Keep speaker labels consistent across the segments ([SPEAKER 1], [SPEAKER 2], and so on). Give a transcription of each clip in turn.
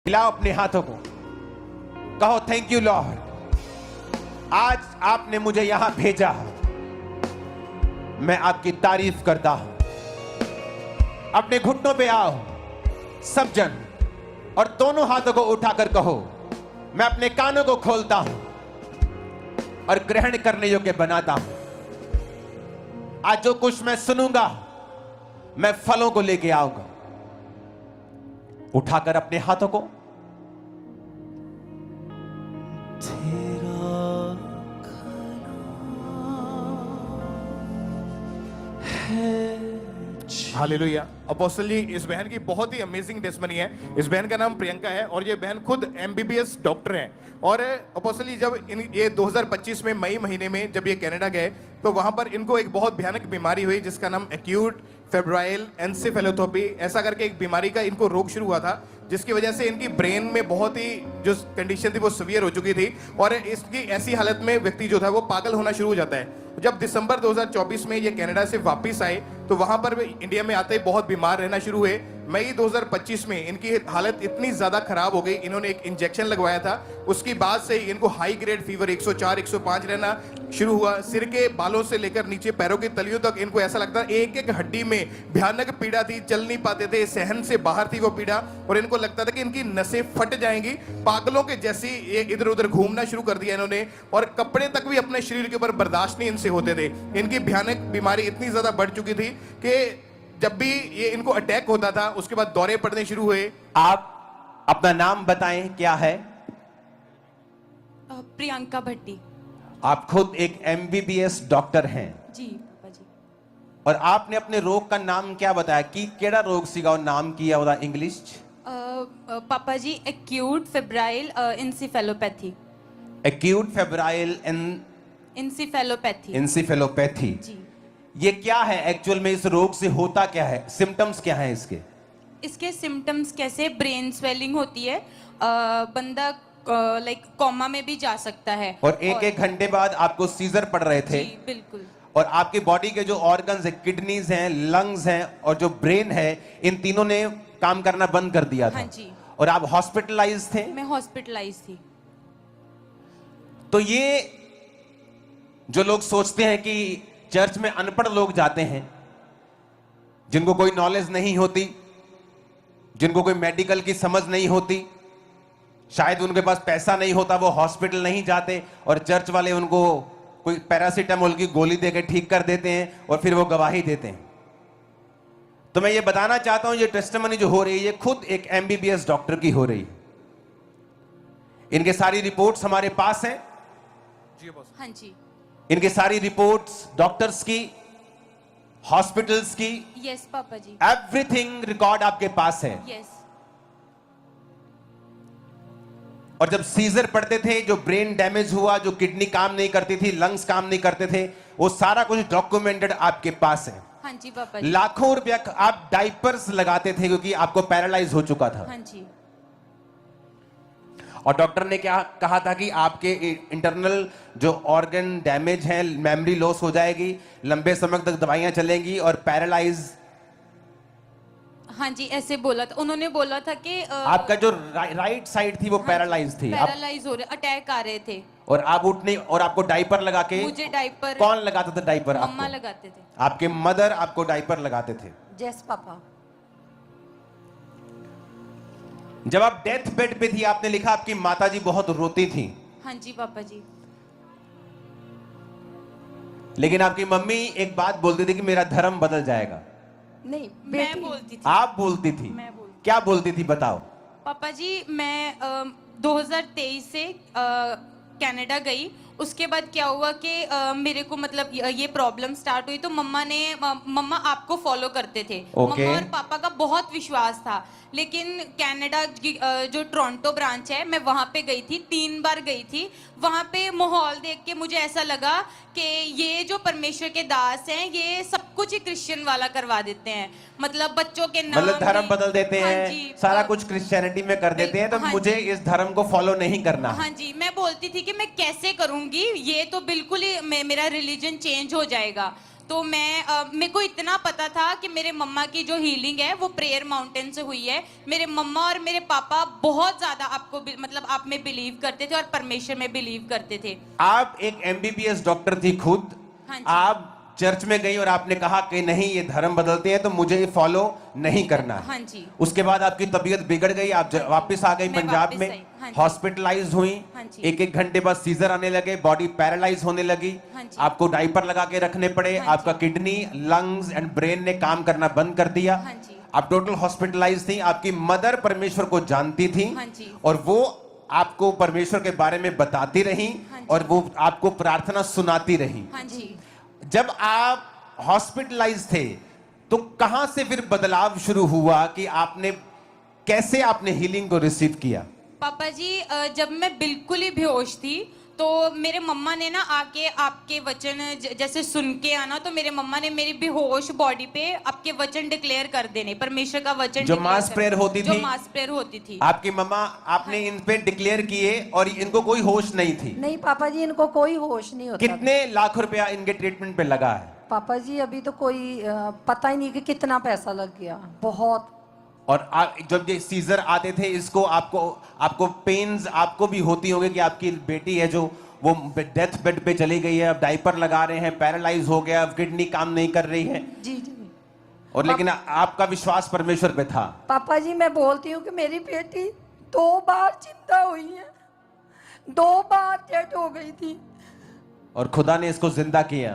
[SPEAKER 1] हिलाओ अपने हाथों को, कहो थैंक यू लॉर्ड, आज आपने मुझे यहां भेजा, मैं आपकी तारीफ करता हूं। अपने घुटनों पे आओ सब जन, और दोनों हाथों को उठाकर कहो, मैं अपने कानों को खोलता हूं और ग्रहण करने योग्य बनाता हूं। आज जो कुछ मैं सुनूंगा, मैं फलों को लेके आऊंगा। उठाकर अपने हाथों को,
[SPEAKER 2] हालेलुया। अपोस्टल जी, इस बहन की बहुत ही अमेजिंग टेस्टमनी है। इस बहन का नाम प्रियंका है और ये बहन खुद एमबीबीएस डॉक्टर हैं। और अपोस्टल जी, जब ये 2025 में मई महीने में जब ये कनाडा गए तो वहां पर इनको एक बहुत भयानक बीमारी हुई जिसका नाम एक्यूट फेब्राइल एन्सेफेलोपैथी ऐसा करके एक बीमारी का इनको रोग शुरू हुआ था, जिसकी वजह से इनकी ब्रेन में बहुत ही जो कंडीशन थी वो सीवियर हो चुकी थी और इसकी ऐसी हालत में व्यक्ति जो था वो पागल होना शुरू हो जाता है। जब दिसंबर 2024 में ये कनाडा से वापस आए तो वहां पर इंडिया में आते ही बहुत बीमार रहना शुरू हुए। मई 2025 में इनकी हालत इतनी ज्यादा खराब हो गई, इन्होंने एक इंजेक्शन लगवाया था, उसकी बाद से इनको हाई ग्रेड फीवर 104 105 रहना शुरू हुआ। सिर के बालों से लेकर नीचे पैरों की तलियों तक इनको ऐसा लगता एक एक हड्डी में भयानक पीड़ा थी, चल नहीं पाते थे, सहन से बाहर थी वो पीड़ा और इनको लगता था कि इनकी नसें फट जाएंगी। पागलों के जैसी इधर उधर घूमना शुरू कर दिया इन्होंने और कपड़े तक भी अपने शरीर के ऊपर बर्दाश्त नहीं इनसे होते थे। इनकी भयानक बीमारी इतनी ज्यादा बढ़ चुकी थी कि जब भी ये इनको अटैक होता था उसके बाद दौरे पड़ने शुरू हुए।
[SPEAKER 1] आप अपना नाम बताएं, क्या है?
[SPEAKER 3] प्रियंका भट्टी।
[SPEAKER 1] आप खुद एक एमबीबीएस डॉक्टर हैं
[SPEAKER 3] जी पापा जी।
[SPEAKER 1] और आपने अपने रोग का नाम क्या बताया कि केड़ा रोग सीगा और नाम किया होता इंग्लिश?
[SPEAKER 3] पापा जी, acute febrile encephalopathy.
[SPEAKER 1] Acute febrile encephalopathy.
[SPEAKER 3] जी।
[SPEAKER 1] ये क्या है एक्चुअल में? इस रोग से होता क्या है? सिम्टम्स क्या है इसके?
[SPEAKER 3] इसके सिम्टम्स कैसे? ब्रेन स्वेलिंग होती है, बंदा लाइक कोमा में भी जा सकता है
[SPEAKER 1] और एक घंटे बाद आपको सीजर पड़ रहे थे।
[SPEAKER 3] जी बिल्कुल।
[SPEAKER 1] और आपकी बॉडी के जो ऑर्गन्स है, किडनीज हैं, लंग्स हैं और जो ब्रेन है, इन तीनों ने काम करना बंद कर दिया था।
[SPEAKER 3] हाँ जी।
[SPEAKER 1] और आप हॉस्पिटलाइज थे?
[SPEAKER 3] मैं हॉस्पिटलाइज थी।
[SPEAKER 1] तो ये जो लोग सोचते हैं कि चर्च में अनपढ़ लोग जाते हैं, जिनको कोई नॉलेज नहीं होती, जिनको कोई मेडिकल की समझ नहीं होती, शायद उनके पास पैसा नहीं होता, वो हॉस्पिटल नहीं जाते और चर्च वाले उनको कोई पैरासीटामोल की गोली देकर ठीक कर देते हैं और फिर वो गवाही देते हैं। तो मैं ये बताना चाहता हूं, ये टेस्टिमनी जो हो रही है ये खुद एक एमबीबीएस डॉक्टर की हो रही है। इनके सारी रिपोर्ट्स हमारे पास हैं।
[SPEAKER 3] हाँ जी।
[SPEAKER 1] इनकी सारी रिपोर्ट्स डॉक्टर्स की, हॉस्पिटल्स की,
[SPEAKER 3] यस पापा जी,
[SPEAKER 1] एवरीथिंग रिकॉर्ड आपके पास है।
[SPEAKER 3] यस।
[SPEAKER 1] और जब सीजर पड़ते थे, जो ब्रेन डैमेज हुआ, जो किडनी काम नहीं करती थी, लंग्स काम नहीं करते थे, वो सारा कुछ डॉक्यूमेंटेड आपके पास है।
[SPEAKER 3] हाँ जी पापा जी।
[SPEAKER 1] लाखों रुपया आप डाइपर्स लगाते थे क्योंकि आपको पैरालाइज हो चुका था।
[SPEAKER 3] हाँ जी।
[SPEAKER 1] और डॉक्टर ने क्या कहा था कि आपके इंटरनल जो ऑर्गन डैमेज है, मेमोरी लॉस हो जाएगी, लंबे समय तक दवाइयां चलेंगी और पैरालाइज।
[SPEAKER 3] हाँ जी, ऐसे बोला था उन्होंने। बोला था कि
[SPEAKER 1] आपका जो राइट साइड थी वो पैरालाइज थी,
[SPEAKER 3] पैरालाइज हो रहे, अटैक आ रहे थे
[SPEAKER 1] और आप उठने, और आपको डाइपर लगा के।
[SPEAKER 3] मुझे डाइपर
[SPEAKER 1] कौन लगाता था डाइपर?
[SPEAKER 3] मम्मा
[SPEAKER 1] आपको
[SPEAKER 3] लगाते थे।
[SPEAKER 1] आपके मदर आपको डाइपर लगाते थे।
[SPEAKER 3] Yes papa.
[SPEAKER 1] जब आप डेथ बेड पे थी, आपने लिखा आपकी माताजी बहुत रोती थी।
[SPEAKER 3] हाँ जी पापा जी।
[SPEAKER 1] लेकिन आपकी मम्मी एक बात बोलती थी कि मेरा धर्म बदल जाएगा।
[SPEAKER 3] नहीं, मैं बोलती थी।
[SPEAKER 1] आप बोलती थी?
[SPEAKER 3] मैं बोलती।
[SPEAKER 1] क्या बोलती थी बताओ।
[SPEAKER 3] पापा जी, मैं 2023 से कनाडा गई। उसके बाद क्या हुआ कि मेरे को मतलब ये प्रॉब्लम स्टार्ट हुई तो मम्मा आपको फॉलो करते थे।
[SPEAKER 1] Okay.
[SPEAKER 3] मम्मा और पापा का बहुत विश्वास था। लेकिन कनाडा जो टोरंटो ब्रांच है, मैं वहां पे गई थी, 3 बार गई थी। वहां पे माहौल देख के मुझे ऐसा लगा कि ये जो परमेश्वर के दास हैं, ये सब कुछ ही क्रिश्चियन वाला करवा देते हैं। मतलब बच्चों के नाम,
[SPEAKER 1] मतलब धर्म बदल देते
[SPEAKER 3] हाँ
[SPEAKER 1] हैं,
[SPEAKER 3] जी,
[SPEAKER 1] सारा कुछ क्रिश्चियनिटी में कर देते हैं, तो
[SPEAKER 3] हाँ
[SPEAKER 1] मुझे
[SPEAKER 3] जी।
[SPEAKER 1] इस धर्म को फॉलो नहीं करना।
[SPEAKER 3] हाँ जी, मैं बोलती थी कि मैं कैसे करूंगी, ये तो बिल्कुल ही मेरा रिलीजन चेंज हो जाएगा। तो मेरे को इतना पता था कि मेरे मम्मा की जो हीलिंग है वो प्रेयर माउंटेन से हुई है। मेरे मम्मा और मेरे पापा बहुत ज्यादा मतलब आप में बिलीव करते थे और परमेश्वर में बिलीव करते थे।
[SPEAKER 1] आप एक एमबीबीएस डॉक्टर थी खुद,
[SPEAKER 3] हाँ जी।
[SPEAKER 1] आप चर्च में गई और आपने कहा कि नहीं ये धर्म बदलते हैं तो मुझे ये फॉलो नहीं करना है।
[SPEAKER 3] हाँ जी।
[SPEAKER 1] उसके बाद आपकी तबीयत बिगड़ गई, आप वापस आ गई
[SPEAKER 3] मैं
[SPEAKER 1] पंजाब
[SPEAKER 3] वापस
[SPEAKER 1] में,
[SPEAKER 3] आई, हाँ जी।
[SPEAKER 1] हॉस्पिटलाइज हुई,
[SPEAKER 3] हाँ जी।
[SPEAKER 1] एक एक घंटे बाद सीजर आने लगे, बॉडी पैरालाइज होने लगी,
[SPEAKER 3] हाँ जी।
[SPEAKER 1] आपको डायपर लगा के रखने पड़े,
[SPEAKER 3] हाँ
[SPEAKER 1] आपका किडनी, लंग्स एंड ब्रेन ने काम करना बंद कर दिया।
[SPEAKER 3] हाँ जी।
[SPEAKER 1] आप टोटल हॉस्पिटलाइज थी। आपकी मदर परमेश्वर को जानती थी
[SPEAKER 3] हाँ जी।
[SPEAKER 1] और वो आपको परमेश्वर के बारे में बताती रही
[SPEAKER 3] हाँ जी।
[SPEAKER 1] और वो आपको प्रार्थना सुनाती रही।
[SPEAKER 3] हाँ जी।
[SPEAKER 1] जब आप हॉस्पिटलाइज थे तो कहां से फिर बदलाव शुरू हुआ कि कैसे आपने हीलिंग को रिसीव किया?
[SPEAKER 3] पापा जी जब मैं बिल्कुल ही बेहोश थी तो मेरे मम्मा ने ना आके आपके वचन जैसे सुन के आना, तो मेरे मम्मा ने मेरी बेहोश बॉडी पे आपके वचन डिक्लेयर कर देने, परमेश्वर का वचन
[SPEAKER 1] जो
[SPEAKER 3] declare
[SPEAKER 1] मास
[SPEAKER 3] कर-
[SPEAKER 1] प्रेयर होती
[SPEAKER 3] जो
[SPEAKER 1] थी?
[SPEAKER 3] मास प्रेयर होती थी।
[SPEAKER 1] आपकी मम्मा, आपने इन पे डिक्लेयर किए और इनको कोई होश नहीं थी?
[SPEAKER 4] नहीं पापा जी, इनको कोई होश नहीं होता।
[SPEAKER 1] कितने लाख रुपया इनके ट्रीटमेंट पे लगा है?
[SPEAKER 4] पापा जी अभी तो कोई पता ही नहीं कि कितना पैसा लग गया, बहुत।
[SPEAKER 1] और जब ये सीजर आते थे इसको आपको पेन्स आपको भी होती होंगी कि आपकी बेटी है जो वो डेथ बेड पे चली गई है, अब डायपर लगा रहे हैं, पैरालाइज हो गया, अब किडनी काम नहीं कर रही है,
[SPEAKER 4] जी जी।
[SPEAKER 1] और लेकिन आपका विश्वास परमेश्वर पे था।
[SPEAKER 4] पापा जी मैं बोलती हूँ कि मेरी बेटी 2 बार जिंदा हुई है, 2 बार डेड हो गई थी
[SPEAKER 1] और खुदा ने इसको जिंदा किया।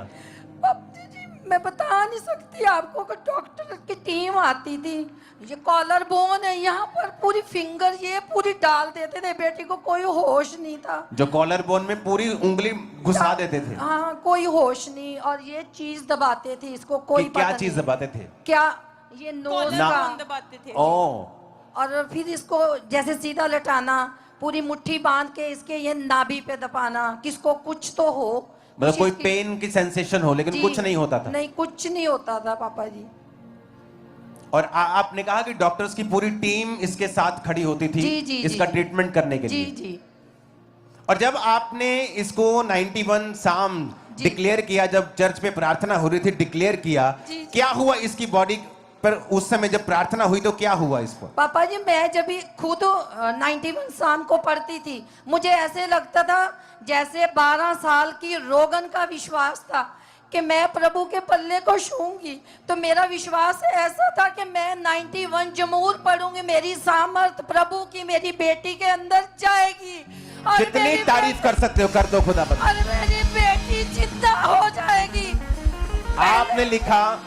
[SPEAKER 4] पापा जी मैं बता नहीं सकती आपको कि डॉक्टर की टीम आती थी, ये कॉलर बोन है यहाँ पर, पूरी फिंगर ये पूरी डाल देते थे, बेटी को कोई होश नहीं था।
[SPEAKER 1] जो कॉलर बोन में पूरी उंगली घुसा देते थे?
[SPEAKER 4] हाँ कोई होश नहीं, और ये चीज दबाते थे इसको, कोई
[SPEAKER 1] कि क्या
[SPEAKER 4] पता
[SPEAKER 1] चीज
[SPEAKER 4] नहीं।
[SPEAKER 1] दबाते थे?
[SPEAKER 4] क्या ये नोज
[SPEAKER 3] कॉलर
[SPEAKER 1] ना-
[SPEAKER 4] का,
[SPEAKER 3] बंद दबाते थे।
[SPEAKER 1] ओ,
[SPEAKER 4] और फिर इसको जैसे सीधा लटाना, पूरी मुट्ठी बांध के इसके ये नाभि पे दबाना, किसको कुछ तो हो,
[SPEAKER 1] मतलब
[SPEAKER 4] कुछ
[SPEAKER 1] कोई
[SPEAKER 4] इसकी-
[SPEAKER 1] पेन की सेंसेशन हो, लेकिन
[SPEAKER 4] जी,
[SPEAKER 1] कुछ नहीं होता था।
[SPEAKER 4] नहीं कुछ नहीं होता था पापा जी।
[SPEAKER 1] और आपने कहा कि डॉक्टर्स की पूरी टीम इसके साथ खड़ी होती थी
[SPEAKER 4] जी, जी,
[SPEAKER 1] इसका
[SPEAKER 4] जी।
[SPEAKER 1] ट्रीटमेंट करने के
[SPEAKER 4] जी
[SPEAKER 1] लिए।
[SPEAKER 4] जी।
[SPEAKER 1] और जब आपने इसको 91 साम
[SPEAKER 4] जी।
[SPEAKER 1] डिक्लेयर किया, जब चर्च में प्रार्थना हो रही थी, डिक्लेयर किया,
[SPEAKER 3] जी, जी।
[SPEAKER 1] क्या हुआ इसकी बॉडी पर उस समय जब प्रार्थना हुई तो क्या हुआ इस पर?
[SPEAKER 4] पापा जी मैं जब भी खुद 91 शाम को पढ़ती थी, मुझे ऐसे लगता था जैसे 12 साल की रोगन का विश्वास था कि मैं प्रभु के पल्ले को छूंगी। तो मेरा विश्वास ऐसा था कि मैं 91 जमूर पढ़ूंगी, मेरी सामर्थ प्रभु की मेरी बेटी के अंदर जाएगी, और
[SPEAKER 1] जितनी
[SPEAKER 4] मेरी
[SPEAKER 1] तारीफ कर सकते हो कर दो, खुदा बता।
[SPEAKER 4] और मेरी बेटी जिंदा हो जाएगी।
[SPEAKER 1] आपने लिखा,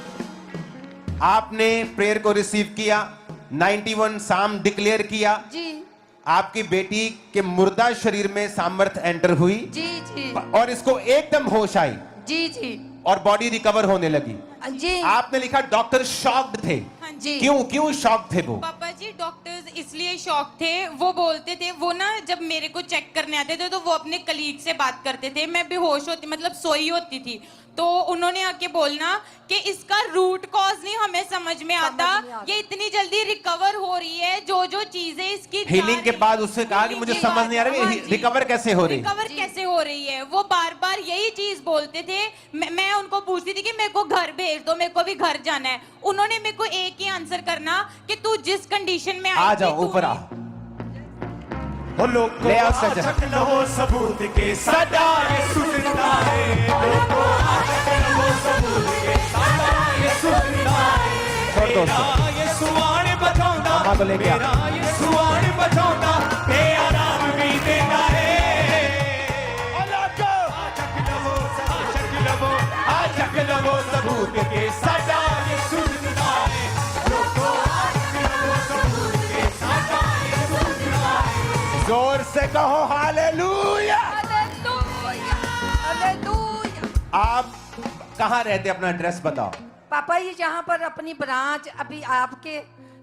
[SPEAKER 1] आपने प्रेयर को रिसीव किया, 91 साम डिक्लेयर किया,
[SPEAKER 4] जी
[SPEAKER 1] आपकी बेटी के मुर्दा शरीर में सामर्थ एंटर हुई
[SPEAKER 4] जी जी
[SPEAKER 1] और इसको एकदम होश आई
[SPEAKER 4] जी जी
[SPEAKER 1] और बॉडी रिकवर होने लगी।
[SPEAKER 4] जी
[SPEAKER 1] आपने लिखा डॉक्टर शॉक्ड थे।
[SPEAKER 3] हाँ जी।
[SPEAKER 1] क्यों शॉक्ड थे वो?
[SPEAKER 3] पापा जी डॉक्टर्स इसलिए शॉक थे, वो बोलते थे, वो ना जब मेरे को चेक करने आते थे तो वो अपने कलीग से बात करते थे, मैं बेहोश होती मतलब सोई होती थी, तो उन्होंने आके बोलना कि इसका रूट कॉज नहीं हमें समझ में आता,
[SPEAKER 4] नहीं आता।
[SPEAKER 3] ये इतनी जल्दी रिकवर हो रही है, जो चीजें इसकी जा
[SPEAKER 1] हीलिंग के
[SPEAKER 3] रही-
[SPEAKER 1] बाद उससे कहा कि
[SPEAKER 3] healing
[SPEAKER 1] मुझे
[SPEAKER 3] के
[SPEAKER 1] समझ
[SPEAKER 3] बाद-
[SPEAKER 1] नहीं आ रहा
[SPEAKER 3] हाँ
[SPEAKER 1] कि
[SPEAKER 3] जी।
[SPEAKER 1] रिकवर कैसे हो रही?
[SPEAKER 3] रिकवर कैसे हो रही है, वो बार बार यही चीज बोलते थे। मैं उनको पूछती थी कि मेरे को घर भेज दो, मेरे को भी घर जाना है। उन्होंने मेरे को एक ही आंसर करना कि तू जिस कंडीशन में आई
[SPEAKER 1] आ
[SPEAKER 3] थी,
[SPEAKER 1] जाओ
[SPEAKER 3] तू
[SPEAKER 1] ऊपर आ।
[SPEAKER 5] ओ लोग
[SPEAKER 1] ले आओ सजा।
[SPEAKER 5] आचक न हो सबूत के सदा यीशु जिंदा है। लोगों आचक न हो सबूत के सदा यीशु जिंदा है।
[SPEAKER 1] छोड़ दो उसको।
[SPEAKER 5] मेरा यीशु आने बचाऊंगा,
[SPEAKER 1] अम्मा को लेके आ।
[SPEAKER 5] मेरा यीशु आने बचाऊंगा, ते आराम भी देता है। ओ लोगों आचक न हो सबूत के सदा यीशु जिंदा है। लोगों आचक न हो सबूत के सदा यीशु जिंदा है।
[SPEAKER 1] जोर से कहो हालेलुया।
[SPEAKER 4] Hallelujah hallelujah.
[SPEAKER 1] आप कहाँ रहते, अपना एड्रेस बताओ।
[SPEAKER 4] पापा जी जहाँ पर अपनी ब्रांच अभी आपके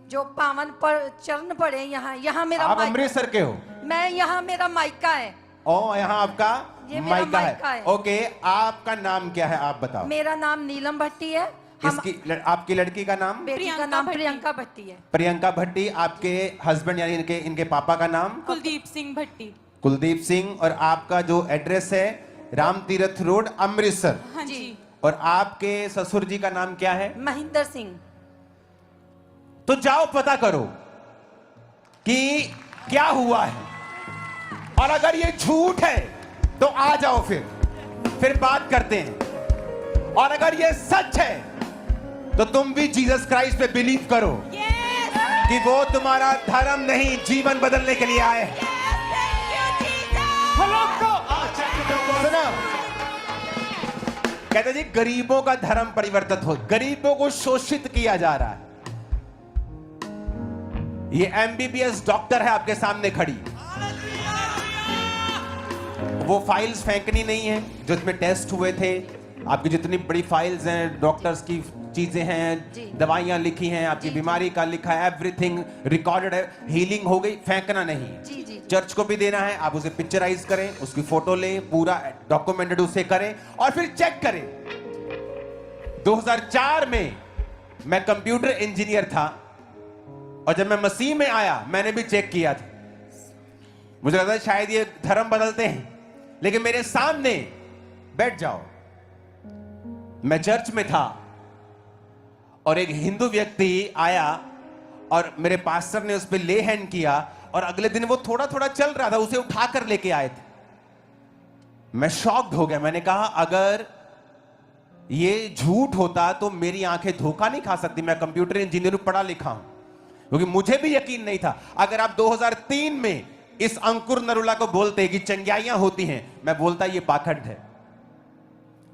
[SPEAKER 4] जो पावन पर चरण पड़े, यहाँ मेरा
[SPEAKER 1] आप
[SPEAKER 4] मायका-
[SPEAKER 1] अमृतसर के हो?
[SPEAKER 4] मैं यहाँ मेरा मायका है।
[SPEAKER 1] ओ, यहाँ आपका
[SPEAKER 4] ये मेरा
[SPEAKER 1] मायका
[SPEAKER 4] मायका
[SPEAKER 1] है।
[SPEAKER 4] है।
[SPEAKER 1] ओके, आपका नाम क्या है आप बताओ।
[SPEAKER 4] मेरा नाम नीलम भट्टी है। हम
[SPEAKER 1] आपकी लड़की का नाम?
[SPEAKER 4] बेटी का
[SPEAKER 3] प्रियंका
[SPEAKER 4] नाम
[SPEAKER 3] भट्टी।
[SPEAKER 4] प्रियंका भट्टी है।
[SPEAKER 1] प्रियंका भट्टी। आपके हस्बैंड यानी इनके पापा का नाम?
[SPEAKER 3] कुलदीप सिंह भट्टी।
[SPEAKER 1] कुलदीप सिंह। और आपका जो एड्रेस है राम तीरथ रोड, अमृतसर।
[SPEAKER 3] हाँ जी।
[SPEAKER 1] और आपके ससुर जी का नाम क्या है?
[SPEAKER 4] महेंद्र सिंह।
[SPEAKER 1] तो जाओ पता करो कि क्या हुआ है, और अगर ये झूठ है तो आ जाओ, फिर बात करते हैं। और अगर ये सच है तो तुम भी जीसस क्राइस्ट पे बिलीव करो कि वो तुम्हारा धर्म नहीं, जीवन बदलने के लिए आए हैं। सुना, कहते जी गरीबों का धर्म परिवर्तित हो, गरीबों को शोषित किया जा रहा है। ये एमबीबीएस डॉक्टर है आपके सामने खड़ी, वो फाइल्स फेंकनी नहीं है जो इसमें टेस्ट हुए थे। आपकी जितनी बड़ी फाइल्स हैं, डॉक्टर्स की चीजें हैं, दवाइयां लिखी हैं, आपकी बीमारी का लिखा है, एवरीथिंग रिकॉर्डेड है, हीलिंग हो गई, फेंकना नहीं है।
[SPEAKER 4] जी जी।
[SPEAKER 1] चर्च को भी देना है, आप उसे पिक्चराइज करें, उसकी फोटो लें, पूरा डॉक्यूमेंटेड उसे करें और फिर चेक करें। 2004 में मैं कंप्यूटर इंजीनियर था और जब मैं मसीह में आया मैंने भी चेक किया था। मुझे लगता है शायद ये धर्म बदलते हैं, लेकिन मेरे सामने बैठ जाओ, मैं चर्च में था और एक हिंदू व्यक्ति आया और मेरे पास्टर ने उस पर ले हैंड किया और अगले दिन वो थोड़ा थोड़ा चल रहा था, उसे उठाकर लेके आए थे। मैं शॉक्ड हो गया, मैंने कहा अगर ये झूठ होता तो मेरी आंखें धोखा नहीं खा सकती। मैं कंप्यूटर इंजीनियर हूं, पढ़ा लिखा हूं, क्योंकि मुझे भी यकीन नहीं था। अगर आप 2003 में इस अंकुर नरुला को बोलते कि चंग्याइयां होती हैं, मैं बोलता ये पाखंड है।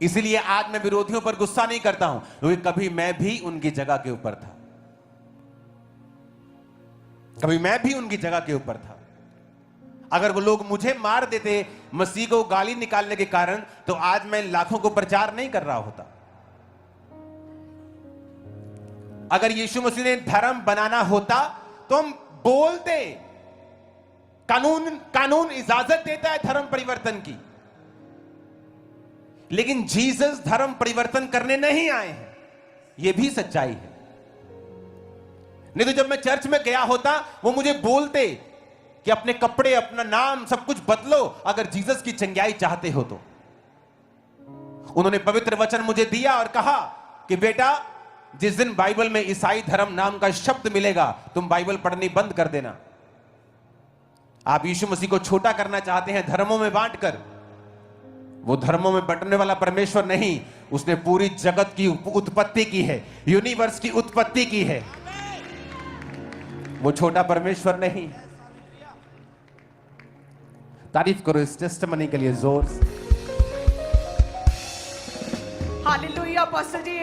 [SPEAKER 1] इसीलिए आज मैं विरोधियों पर गुस्सा नहीं करता हूं, क्योंकि कभी मैं भी उनकी जगह के ऊपर था, कभी मैं भी उनकी जगह के ऊपर था। अगर वो लोग मुझे मार देते मसीह को गाली निकालने के कारण, तो आज मैं लाखों को प्रचार नहीं कर रहा होता। अगर यीशु मसीह ने धर्म बनाना होता तो हम बोलते। कानून इजाजत देता है धर्म परिवर्तन की, लेकिन जीसस धर्म परिवर्तन करने नहीं आए हैं, यह भी सच्चाई है। नहीं तो जब मैं चर्च में गया होता वो मुझे बोलते कि अपने कपड़े, अपना नाम, सब कुछ बदलो अगर जीसस की चंगाई चाहते हो तो। उन्होंने पवित्र वचन मुझे दिया और कहा कि बेटा, जिस दिन बाइबल में ईसाई धर्म नाम का शब्द मिलेगा तुम बाइबल पढ़नी बंद कर देना। आप यीशु मसीह को छोटा करना चाहते हैं धर्मों में बांटकर। वो धर्मों में बंटने वाला परमेश्वर नहीं, उसने पूरी जगत की उत्पत्ति की है, यूनिवर्स की उत्पत्ति की है। वो छोटा परमेश्वर नहीं। तारीफ करो इस टेस्टिमनी के लिए जोर से।
[SPEAKER 6] हालेलुया। पास्टर जी